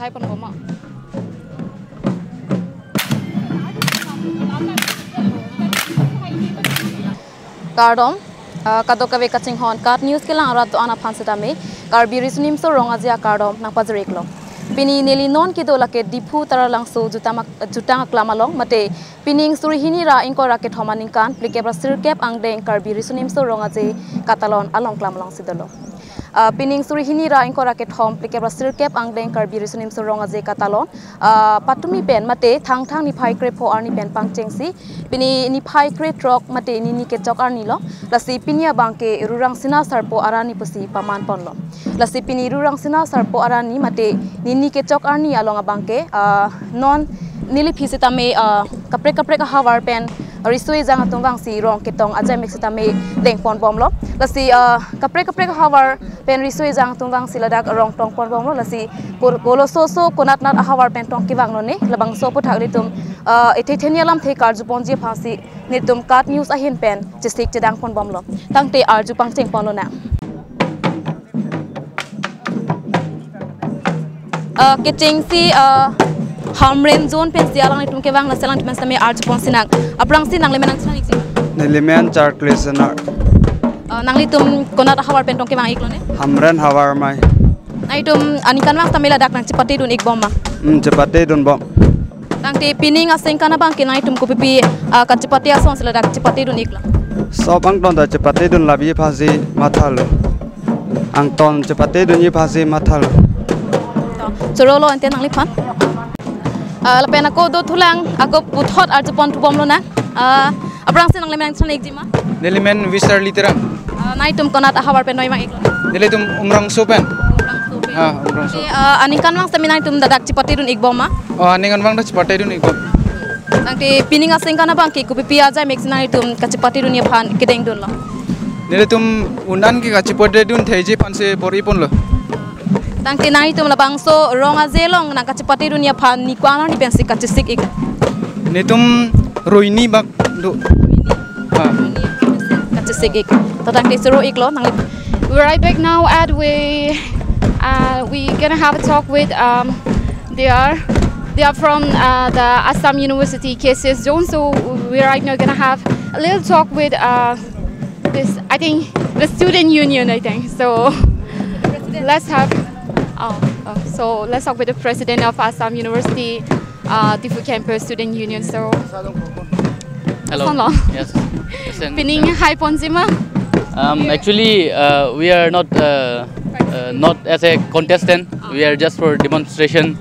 thai pon boma Kardom kadokawe kaching hon kat news ke lang arat to ana phansatame karbi risnim so rongazia kardom nang pajreklo pini neli non ki dola ke dipu tara lang so jutang klamalong mate pining surihini ra ingko raket homaning kan plikebra sirkep angdeng karbi risnim so rongaje katalon along klamalong sidolo pining surihini ra ingko raket hom plikebra sirkep angdeng karbi risnim so rongaje katalon patumi pen mate thang ni phai kre pho arni pen pangchengsi pini ni phai kre trok mate ni ke chok arni lo lasi pinia bangke rurang sina sarpo arani pusi paman ponlo lasi pini rurang sina sarpo arani mate ni ke chok arni along abangke non nili phisitame kapre ka hawar pen risui jang atungwang si rong ketong ajai mexitame deng pon bomlo lasi kapre ka hawar pen risui jang tungwang siladak rong tong pon bomlo lasi golo so konat nat hawar pen tong kiwang no ne labang so puthak ritum ethethenialam the karju ponji phasi nitum kat news ahin pen chisik chedang pon bomlo tangte arju pangcheng ponlo na keteng si Hamren zone pen sialang itum kewang la selang dimen same arju pon sinak aprang si nang lemenang sinak iksi Nelimen charklesenar nang litum konat hawar pen tong kewang iklone Hamren hawar mai na itum anikan wang tamela dak nang chipati dun ik bomma cepate dun bom tang te pining aseng kana bang kinai tum ko pipi ka chipati ason sela dak chipati dun ikla sobang ton da cepate dun labi phasi mathalo ang ton cepate dun yi phasi mathalo chorolo ante nang liphan lapen ako do thulang ako puthot arju pon thubom lo na aprang se nang lemenang chane ikjima Nelimen wisar literam. nai tum konat hawar pen noi mang ikla Nelitum umrang sopen. Umrang so. anikan wang seminai tum dadak chipati dun ik bomma Ningan bang dah cepat itu nih. Nanti pining asing kana bang ki kupi aja mixina itum kacipati dunia phan kideng dun lo. Nelitum undan ki cepat itu teji panse pori pun lo. Nanti nai tum labang so rong azelong nang kacipati dunia phan ni kuana ni pensi kacisik ik. Netum roini bak do. Kacisik ik. Tatang te sero ik lo nang. We're right back now at we gonna have a talk with they are from the Assam University KCS zone, so we're right now gonna have a little talk with this, I think, the student union, I think. So let's have let's talk with the president of Assam University Difu campus student union. So hello. Yes. Pining hi Ponzima. Actually, we are not as a contestant. We are just for demonstration,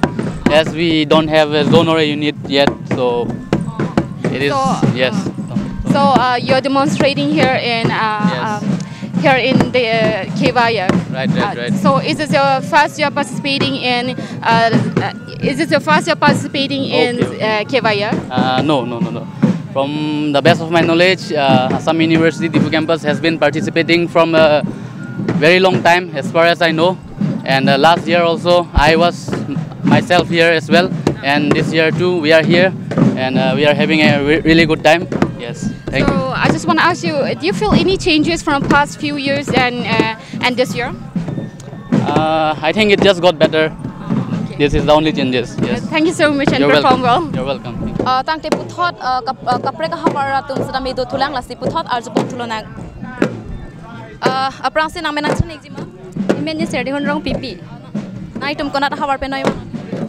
as we don't have a zone or a unit yet. So it is yes. So you're demonstrating here in here in the Kevaya. Right. So is this your first year participating in? Is this your first year participating in Kevaya? No. From the best of my knowledge, Assam University Difu campus has been participating from a very long time, as far as I know. And last year also, I was myself here as well. And this year too, we are here, and we are having a really good time. Yes. Thank you. So I just want to ask you, do you feel any changes from past few years and this year? I think it just got better. This is the only changes. Yes. Thank you so much and You're perform well. You're welcome. Tang te puthot kapre ka hawara tum sada me do thulang lasi puthot arju pon thulona aprang se nang menang chane ikjima men ni serdi hon rong pipi nai tum konat hawar pen noi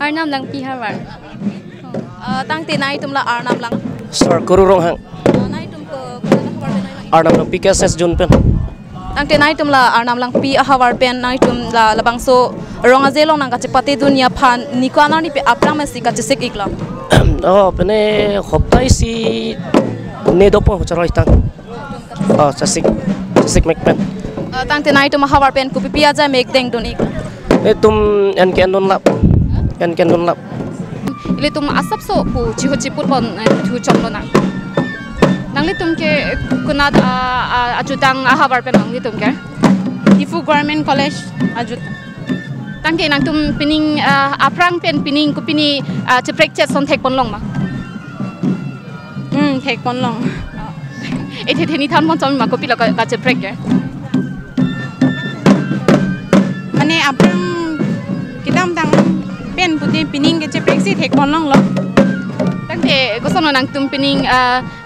arnam lang pi hawar tang te nai tum la arnam lang Sir Guru Rong Hang nai tum ko konat hawar pen noi Arnam lang PKSS Jun Pen tang te nai tum la arnam lang pi hawar pen nai tum la labang so rong azelong nang kachipati dunia phan nikwana ni pe aprang me sika chisik ikla pene khoptai si ne dopo charoi tang chasik mekpen tang te nai tum hawar pen ku pi aja mek deng dun ik tum en ken don lap Ili tum asap so pu chiho chiput bon thu chomlo na. Nangli tum ke kunat ajutang ahawar pen nangli tum ke Difu Government College ajut tangke nang tum pining aprang pen pining ku pini cheprek chet son thek pon long ma. thek pon long Theni than mon chom ma ko pila ka cheprek ke. mane aprang kitam tang pen putin pining ke Brexit hek bonong lo. Tangte ko sono nang tum pining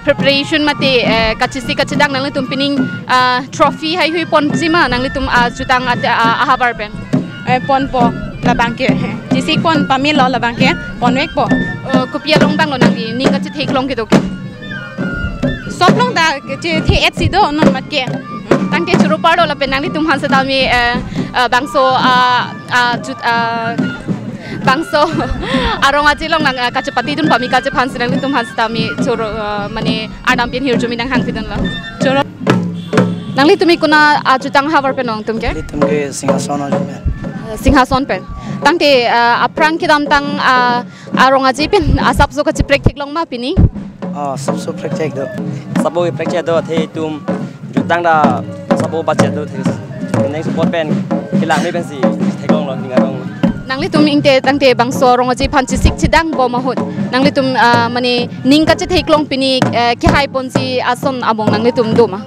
preparation mate kachisi kachidang nang tum pining trophy hai hui pon sima nang tum jutang ahabar pen. Pon po la bangke. Jisi pon pamil lo la bangke pon wek po. Kopia long bang lo nang di ning kachit hek long ke doke. Soplong da je the et sido non mat ke. Tangte churu pardo la pen nang tum han sa mi bangso bangso arong aji long nang kachapati dun pami kachapan sinang tum han sa mi churu mane adam pin hir jumi nang hang pidun la. Churu nang tumi kuna ajutang habar pen nong tum ke? Litum ke singhason pen. Singhason pen. Tangte aprang kidam tang arong aji pen asap so kachi praktik long ma pini. Sabso praktek do. Sabo praktek do the tum jutang da sabo budget do the. Neng support pen kilang ni pen si thekong lo ningarong. Nang tum ingte tangte bangso arong aji panchi sik chidang bo mahut. Nang tum mane ning kachi theklong pini ki hai pon si ason abong nang tum do ma.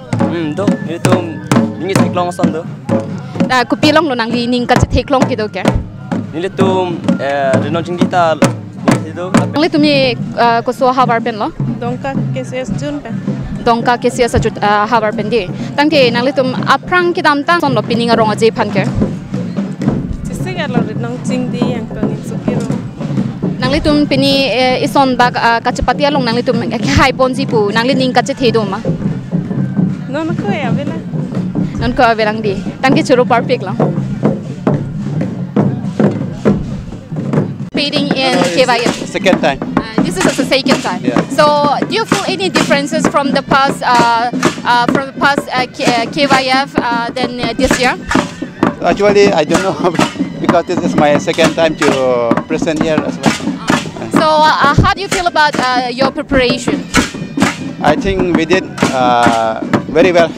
Do tum ningi theklong son do. Kupilong lo nang ning kachi theklong ki do ke. Tum renong cingita do. Nang tumi ko so habar pen lo. Dongka ke ses jun pe. Dongka ke sia sajut habar pen di. Tangte nang tum aprang kidam tang son lo pining arong aji pan ke. Jisi ga lo renong cing di yang to nim sukiro. Nang tum pini ison bag kachapati along nang tum hai pon si pu nang ning kachi thedo ma. Non ko ya vela. Non ko avelang di. Tangke churu perfect lang. Competing in KYF. Second time. This is the second time. Yeah. So, do you feel any differences from the past KYF than this year? Actually, I don't know because this is my second time to present here as well. So, how do you feel about your preparation? I think we did very well.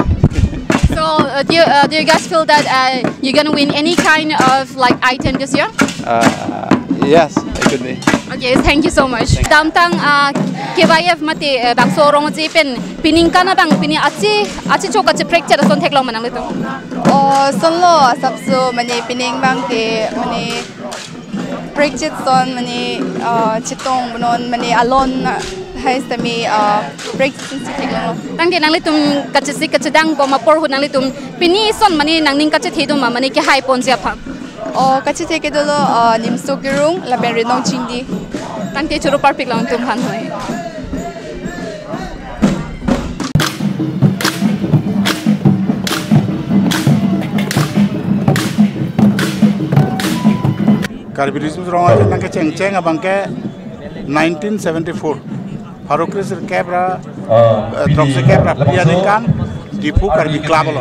So, do you guys feel that you're gonna win any kind of like item this year? Yes, it could be. Okay, thank you so much. Damtang KYF mati bang sorong aji pen pining kana bang pini aci choka aci fracture son theklo manang leto. Sonlo sabso mani pining bang te mani fracture son mani chitong bunon mani alon hai sami fracture si theklo. Tangke nang letum kacisi kacedang ko mapor hu nang letum pini son mani nang ning kace thedum ma mani ke hai pon sia pha. Kachi take dolo nimso girung la ben renong chingdi. Tangke churu perfect lang tum han hoi. Carbirism wrong aja nangke ceng abang ke 1974. Farukris kebra tropse kebra pianikan dipu karbi klabalo.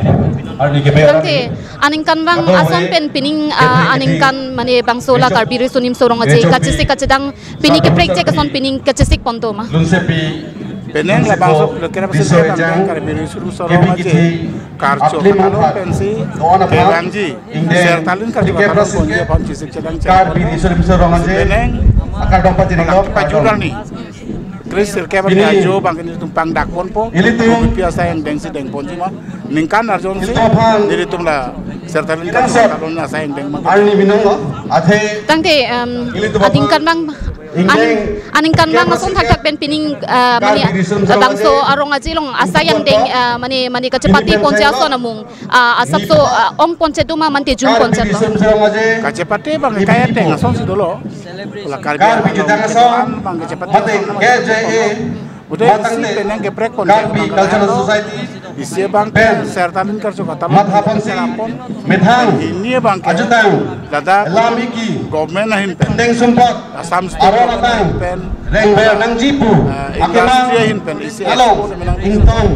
Tangte aningkan bang ason pen pining aningkan mane bang sola karbiri sunim sorong aje kacisi kacedang pining ke fracture kason pining kacisi ponto ma. Peneng la bangso lekera besi tangke karbiri suru sorong aje karcho kalau pensi kewanji sertalin karjo kalau ponji apun cisik cedang Karbiri sorong aje peneng akar dompa jadi kau pajuran nih. Chris kebab ajo bang ini tumpang dakpon po. Biasa yang dengsi deng ponji mah. Ningkan arjon si. Jadi tumla sertalin kan kalau nasa yang deng mah. Alni minong lo. Ate. Tangte adingkan bang aningkan bang masong thak pen pining mani bangso arong ajilong asayang deng mani kecepati ponce aso namung asap so ong ponce duma manti jum ponce lo. Kecepati bang kaya deng ason si dulu. Lah karbi jutangason bang kecepati. Udah si peneng geprek ponce. Cultural Society. Isi bang sertalin kerja kata Madhapan si Medhang ini bang Ajutang dada Lamiki government nahin pen Teng Sumpat Assam Aronatang pen Rengbel Nang Jipu industri hin pen isi Along Ingtong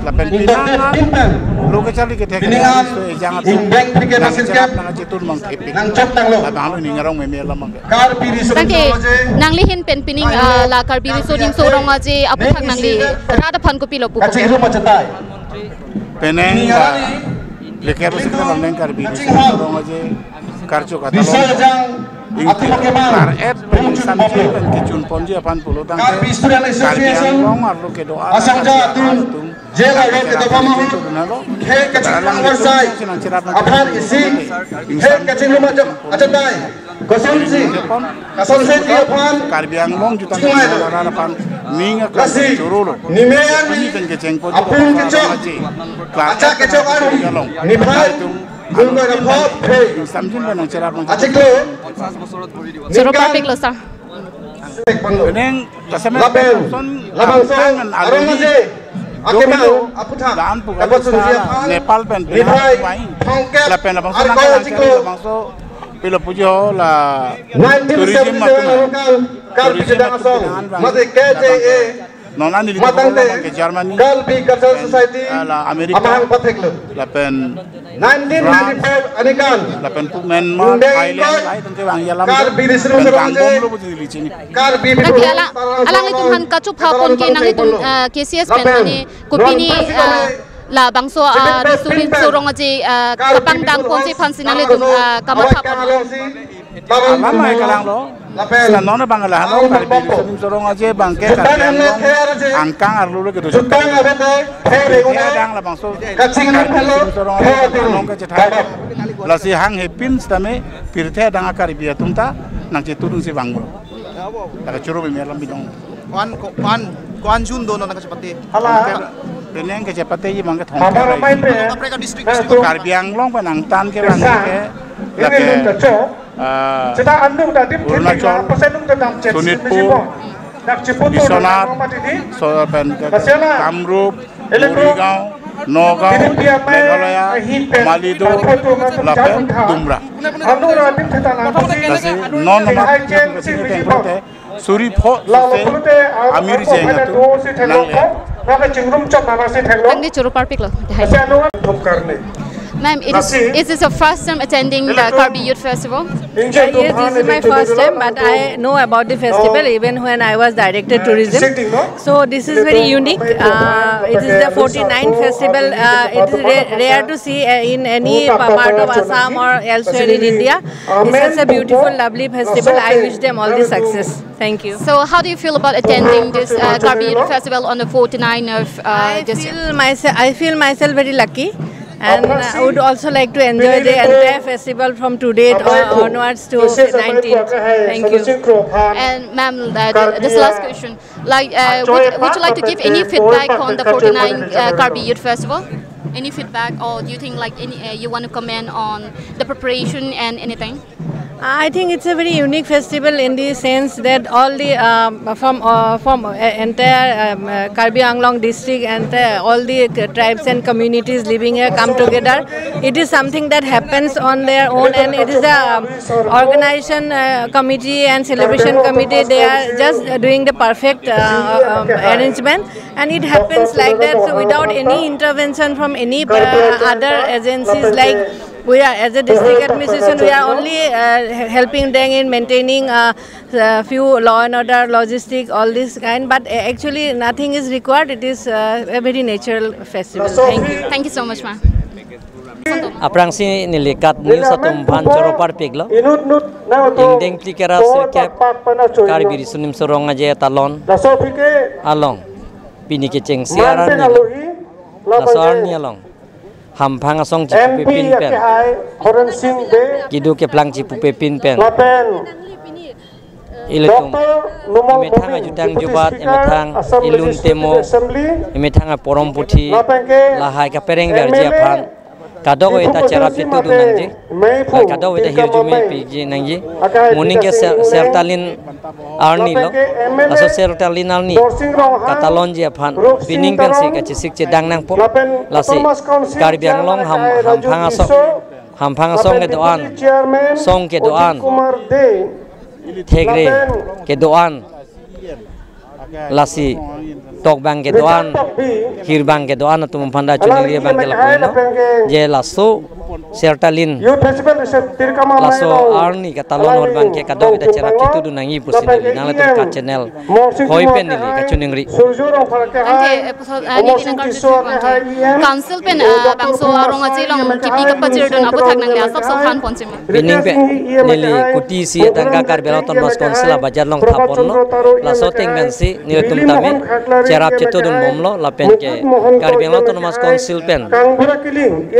lapen Ingtong pinangan lo kecari kita Piningan Ingbek Pikir Nasir Kep nang citun mang kepik Nang Cop Tanglo abang lo ini ngarong memel lamang Karbiri Tangke nang lihin pen pining la karbiri sodim sorong aje aputhak nang li rada phan ko pilo pu. Kacing rumah cetai peneng leker besi kita bang karbiri sorong aja karco kata lo kar et pensan pen kicun ponji apan pulo tang karbian bang arlo ke doa asang jatuh jela lo ke doa mau he kacing rumah cetai apan isi he kacing rumah cetai Jepon Karbi Anglong jutang na pan ninga klase churolo ini ten keceng po samjin ba nang cerap Juru parpik lo sa. Beneng kasama son labang aluni daan Nepal pen lapen labang so labang so pilo pujo la tourism non ani ke Germany la Amerika la pen 1995 anikan la pen Myanmar Thailand lai tente wang yalam Tapi alang itu han kacup hapon ke nang itu KCS pen ni kupini la bangso risurin sorong aje kapang dang ponje pansinale dum kamat hapon alam mai kalang lo sila nona bangala halo Karbi risurin sorong aje bangke Karbi angkang arlulu ke dosa dang la bangso sorong aje nong ke cetai la si hang hepin stame pirthe dang Karbi atumta nang ceturung si bangbo la churu be melam bidong kwan jun dono nang cepati Peneng ke cepate ji mangke thong Karbi Anglong panang tan ke bang ke Arunachal Sonitpur Bisonat Kamrup Morigaon Nagaon Meghalaya Malido Lapen Dumra non Suri pho Amir jengatu Tangdi Juru parpik lo. Ma'am, is this your first time attending the Karbi Youth Festival? Yes, this is my first time, but I know about the festival even when I was director tourism. So this is very unique. It is the 49th festival. It is rare to see in any part of Assam or elsewhere in India. This is a beautiful, lovely festival. I wish them all the success. Thank you. So how do you feel about attending this Karbi Youth Festival on the 49th of this year? I feel myself very lucky. And I would also like to enjoy the entire festival from today onwards to 19th. Thank you. And ma'am, this last question, like, would you like to give any feedback on the 49th Karbi Youth Festival? Any feedback, or do you think like you want to comment on the preparation and anything? I think it's a very unique festival in the sense that all the from entire Karbi Anglong district and all the tribes and communities living here come together. It is something that happens on their own, and it is the organization committee and celebration committee. They are just doing the perfect arrangement, and it happens like that. So without any intervention from any other agencies, like we are as a district administration, we are only helping them in maintaining a few law and order, logistics, all this kind. But actually, nothing is required. It is a very natural festival. Thank you. Thank you so much, ma'am. Aprang si nilikat ni satu Juru parpik lo. Indeng plikera sirkep Karbi risunim sorong aja talon. Along. Pini keceng siaran ni lo. Lasar ni along. Hampang asong cipu pepin pen. Kidu ke plang cipu pepin pen. Iletung. Emetang ajutang jubat, emetang ilun temo, emetang porom puti, lahai kapereng berjiapan. Kado kita cerap itu tu nanti. Kado kita hirjumi piji nanti. Muning ke sertalin arni lo. Aso sertalin arni. Katalon jiapan. Pining pensi kacisik cedang nang po. Lasi Karbi Anglong hampang asong ke doan. Song ke doan. Tegre ke doan. Lasi tok bang ke doan, hir bang ke doan atau mempanda cuniri bang ke lakuino, je lasso sertalin, lasso arni katalon or bang ke kado kita cerap itu du nangi pusinili, nala tu kat channel, hoi pen nili kacuningri. Council pen bangso arong aja long kipi kapacir don abu thak nang liasap sofan poncim. Pining pe nili kuti si tangka karbela ton mas council bajar long thapon lo, lasso teng bensi nili tum tame cerap itu dun momlo lapen ke Karbi Anglong ton mas council pen,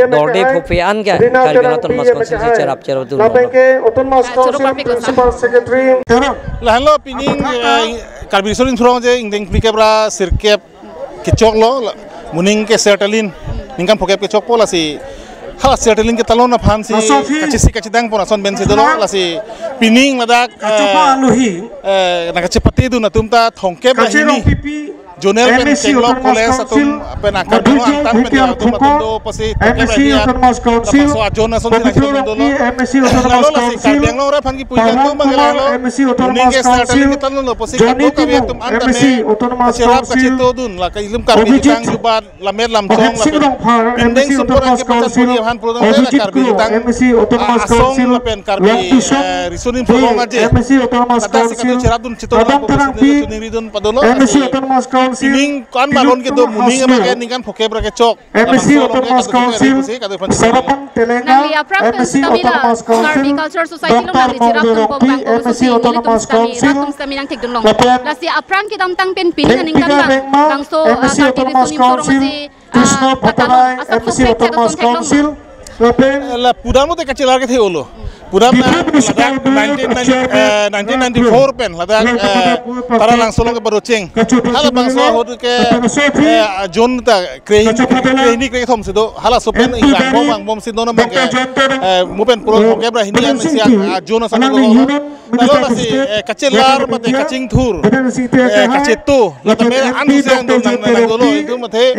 dorde pupian Aman ke Karbi Autonomous Council si cerap tu. Lalu pining Karbi Sorin thurong je ingdeng pikabra sirkep kecok lo muning ke sertalin ningkan pokep kecok pola si hal sertalin ke talon na phan si kacidang pona son ben si dolo la si pining ladak nakacepati du na tumta thongkep la hini Jonel pen Kenglok College atum pen akar dulu antam pen atum do pasti teknologi so ajona son sila kita dulu lalu lah si kardeng lo orang panggil pujian tu mengelalo ini ke starting kita lo pasti kado kami atum antam cerap kacito dun lah ilum karbi jitang jubat lamer lamcong lah pendeng sumpur angke pacat puri han puluh tahun lah karbi jitang asong lah pen karbi risunin pulong aja kata si kado cerap dun cito lah pasti tuning dun padolo Sining kan balon gitu muning apa kayak ning kan poke brake cok. MSC Autonomous Council Sarapang Telenga MSC Autonomous Karbi Culture Society lo nari cirap tung pembang MSC Autonomous Council minang tek dun long. Lasi aprang kita tang pen pilih ning kan bang so kaki risunim sorong si Patalai MSC Autonomous Council la pudam te kecil lagi theolo. Pudam ladak 1994 pen ladak para langsung ke Baroceng. Hala bangsa hodu ke John ta kreni kre thom sido hala sopen inglang bom sido na bang mupen pulo ke bra hindi an sia John sa ko lalu nasi kecil lar mate kacing thur kacetu lata mera anu siang dong nang dolo itu mate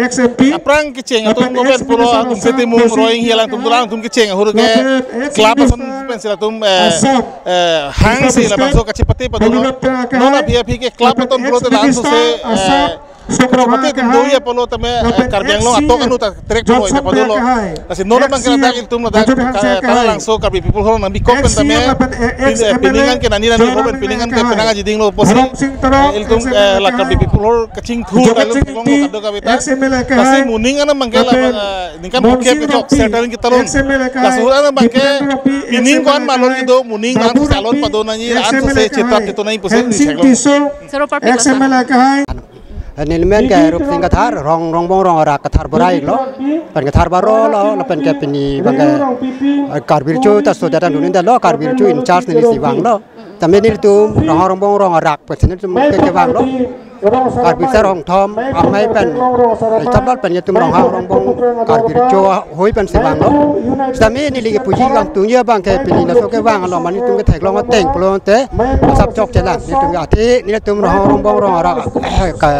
aprang kecing atau mupen pulo setimu roing hilang tum kecing hodu ke klub sila tum hang si la bangso kacipati padulo nona pia pike klub ton pulo te lanso se kacipati tum doya polo tame karbiang lo ato kanu ta trek polo ite padulo kasi nona bang kena dagil tum la kala langso karbi people holo nambi kompen tame piningan ke nani kompen piningan ke penanga jiding lo posi il tum la karbi people holo kacing thu kalu long lo kado kabita kasi muningan na mangkela ningkan poke ke chok setalin kita lon kasura na bangke pining kan malon itu muning kan salon padona ni an se cetak itu nai pusing di seklong Nilmen ke rup sing kathar rong bong rong rak kathar borai lo pen kathar baro lo pen ke pini bangke karbirchu ta sodatan dunin da lo karbirchu in charge ni si bang lo tamen ni tu rong bong rong rak pen tu ke bang lo karbir rong thom amai pen tabal pen tu rong bong karbirchu hoi pen si bang lo tamen ni li puji gang tu nya bang ke pini la so ke bang lo man tu ke thek lo teng plo te sap chok chelan ni tu ati ni tu rong bong rong rak ka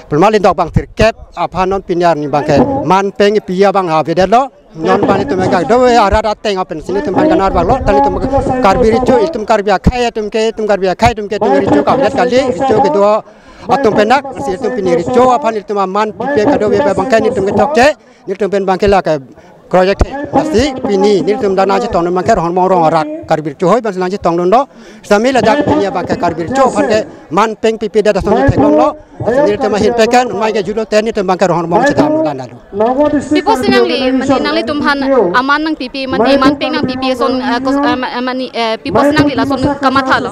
Pelmalin dok bang terkep apa non pinyar ni bang ke man peng pia bang ha vedet lo non ban itu mereka doe arada teng open sini tempat kanar bang lo tali tu karbi ricu itu karbi akai tum ke ricu ka vedet kali ricu kedua atum penak si itu pini ricu apa ni tu man pipe kado be bang ke ni tu chokce ni tu pen bang ke la ke project pasti pini ni tu dana je ton bang ke ron mong rak karbi ricu hoi bang lanji tong don do sambil ada pinya bang ke karbi ricu pan ke man peng pipe da son thekong lo ni tu mahin pekan mai ke judo ten ni tu bang ke ron mong chedam lan lalu pipo sinang li tumhan aman nang pipi man peng nang pipi son mani pipo sinang li la son kamatha lo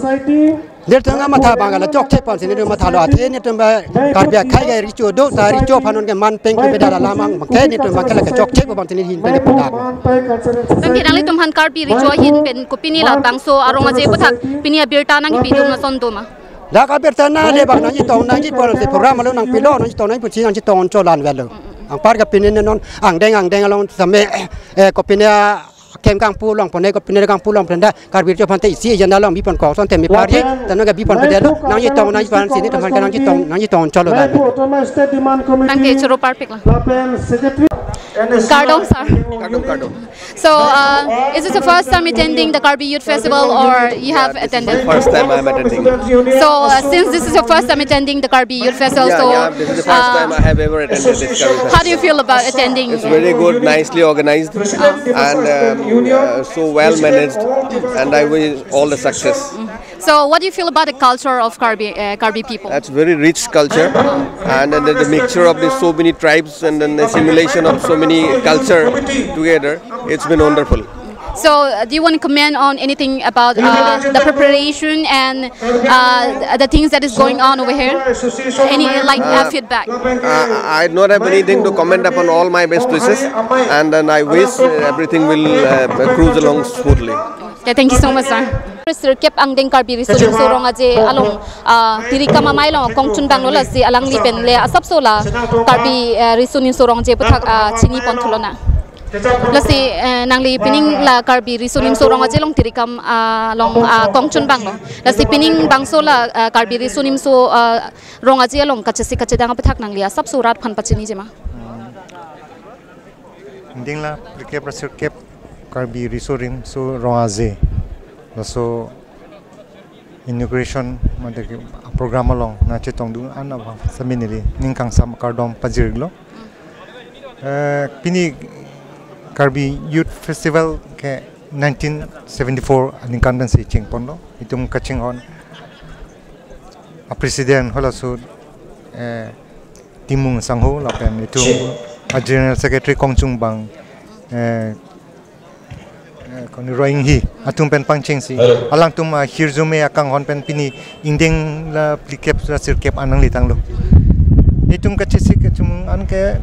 Dia tengah mata bangala jok cepan sini dia mata lo ati ni temba karbia kai ga ricu do sa ricu panon ke man peng ke beda lamang makai ni temba kala ke jok cep bang sini hin pe pudak Tangki nang li tumhan karbi ricu hin pen kupini la bangso arong aje putak pini abirta nang pi dum na son doma da ka bertana le bang nang tong nang por se program lo nang pilo nang tong nang puci nang tong cholan velo ang par ka pinin non ang deng along same ko pinia kem kang pulong pone ko pinere kang pulong prenda karbir jo pante isi janda long bipon ko son temi pari tanoga bipon pedelo nang yitong nang pan sini teman kan nang yitong cholo da tangke choro parpik la Kardom sir Kardom So is this the first time attending the Karbi Youth Festival or you have attended first time I'm attending So since this is your first time attending the Karbi Youth Festival this is the first time I have ever attended this Karbi Festival How do you feel about attending It's very good nicely organized and so well managed and I wish all the success So what do you feel about the culture of Karbi people That's very rich culture and the mixture of so many tribes and then the simulation of so many culture together it's been wonderful So, do you want to comment on anything about the preparation and the things that is going on over here? Any feedback? I don't have anything to comment upon. All my best wishes, and then I wish everything will cruise along smoothly. Okay, thank you so much, sir. Sir, kep ang deng karbi risulim sorong aje along tiri kama mai long kongchun bang lola si alang lipen le asap sola karbi risulim sorong je puthak chini pontulona. Lasi nangli pining la karbi risulim sorong aje long tiri kam long kongchun bang lo. Lasi pining bang sola karbi risulim so rong aje long kachesi kachedang puthak nangli asap surat phan pachini jema. Ding la kep rasur kep karbi risulim so rong aje. So inauguration madagi program along na chetong dung anabang saminili ningkang sam kardom pajirglo pini Karbi Youth Festival ke 1974 ningkan dan si chingpondo itum kaching on a president holasu timung sangho lapen itum a general secretary kongchung bang kon roing hi atum pen pangcheng si alang tum hirzume akang hon pen pini indeng la plikep la sirkep anang litang lo itum kachisi kachum an ke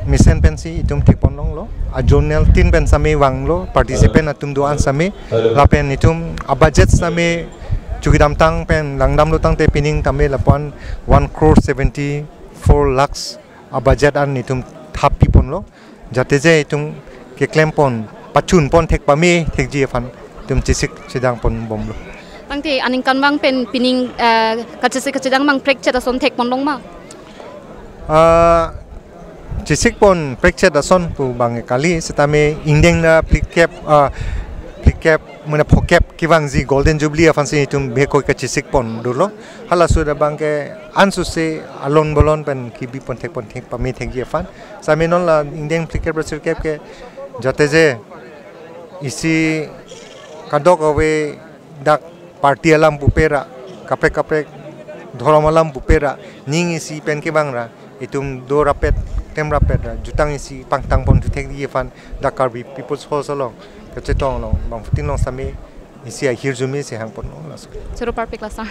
misen pen si itum tekponong lo a journal tin pen same wang lo participant atum doan same la pen itum a budget same chugidam tang pen langdam lo tang te pining tame lapon 1,74 lakhs a budget an itum thapi pon lo jate je itum ke claim pon pachun pon thek pami thek ji fan tum chisik chidang pon bomlo bangti aning kanwang pen pining kachisik chidang mang prek chata son thek pon long ma chisik pon prek chata son pu bang kali setame indeng na plikep mena phokep kiwang ji golden jubilee afan se tum bhekoi ka chisik pon dulo hala suda bang ke ansu se alon bolon pen kibi pon thek pami thek ji afan samenon la indeng plikep rasir kep ke jate je isi kadok awe dak parti alam pupera kapek dhoram alam pupera ning isi pen ke bangra itum do rapet tem rapet jutang isi pangtang pon thek di fan dakar bi people's house along kachetong long bang futin long sami isi a hirzumi se hang pon long las chero parpek la sa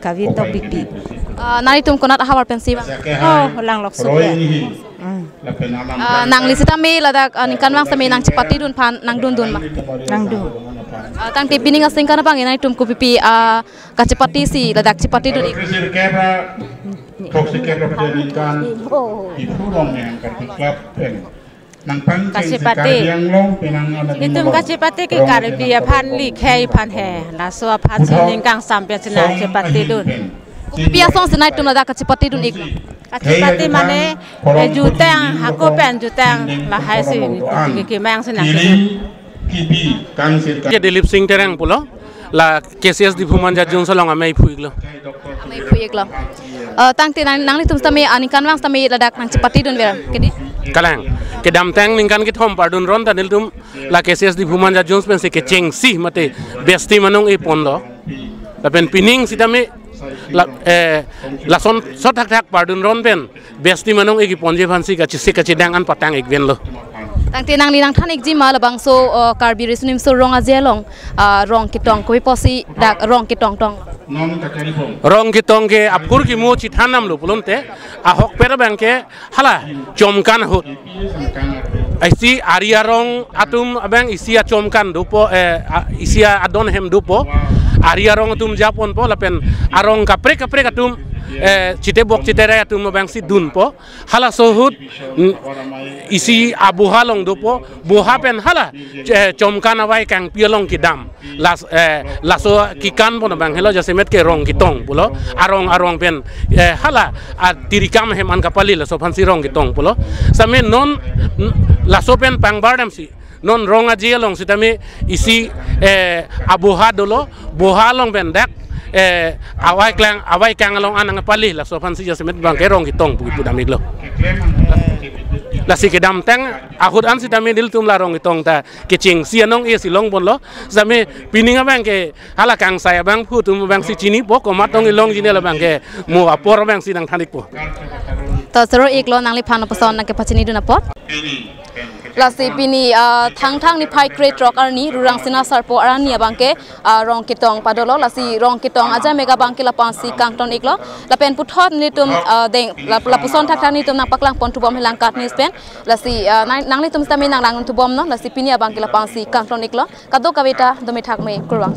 Kawin to pipi. Nari tum konat hawar pensi bang. Oh, lang lok so. Nang lisita me ladak ningkan bang sami nang cepati dun pan nang dun bang. Nang dun. Tang te pining asing kana bang nai tum ko pipi ka cepati si ladak cepati dun ik. Kasipati itu kasipati ke karbi pan li kai pan he la so pan sing kang sampai sena kasipati dun biasa senai tum ladak kasipati dun ik kasipati mane jutang aku pen jutang la hai si ke mang sena ke dilip sing terang pulo la KCS di Bhuman Jajun salong amai puiglo tang te nang li tum sami anikan bang sami ladak nang cepati dun ber kedi kalang ke dam tang ningkan ke thom pardun ron tanil tum la KCS di Bhuman Jajun pen se ke cheng si mate besti manung e pondo la pen pining sidame la son sotak tak pardun ron pen besti manung e ki ponje phansi ka chisi ka chidang an patang ek ven lo tang te nang li nang than ek ji ma la bang so karbi risunim so rong ajelong rong ki tong koi posi dak rong ki tong rong ki tong ke apkur ki mo chi thanam lo pulonte a hok per bang ke hala chomkan hot isi aria rong atum abang isi a chomkan dupo isi a adon hem dupo aria rong atum japon po lapen arong kapre atum cite bok cite raya tum bang si dun po hala sohut isi abuha long dopo buha pen hala chomkan awai kang piolong kidam laso kikan pon bang helo jasemet ke rong kitong pulo arong pen hala tirikam heman kapali laso phansi rong kitong pulo same non laso pen pangbardam si non rong aji long sitame isi abuha dolo buha long pen dak awai kang long anang pali la so fansi jasemet bang kerong kitong pu damig lo la si kedam tang ahud an si tami dil tum la rong kitong ta kecing si anong e si long bon lo zame pininga bang ke hala kang saya bang pu tum bang si chini po ko matong long jine la bang ke mo apor bang si dang thanik po ta sero iklo nang li phano pason na ke pachini duna pot lasi pini thang ni phai crate rock arni rurang sina sarpo arani abangke rong kitong padolo lasi rong kitong aja mega bangke la pansi kangton iklo la pen puthot ni tum deng la puson thak ni tum nang paklang pon tubom helang kat ni spen lasi nang ni tum stami nang lang tubom no lasi pini abangke la pansi kangton iklo kado kawita domi thak me kurwang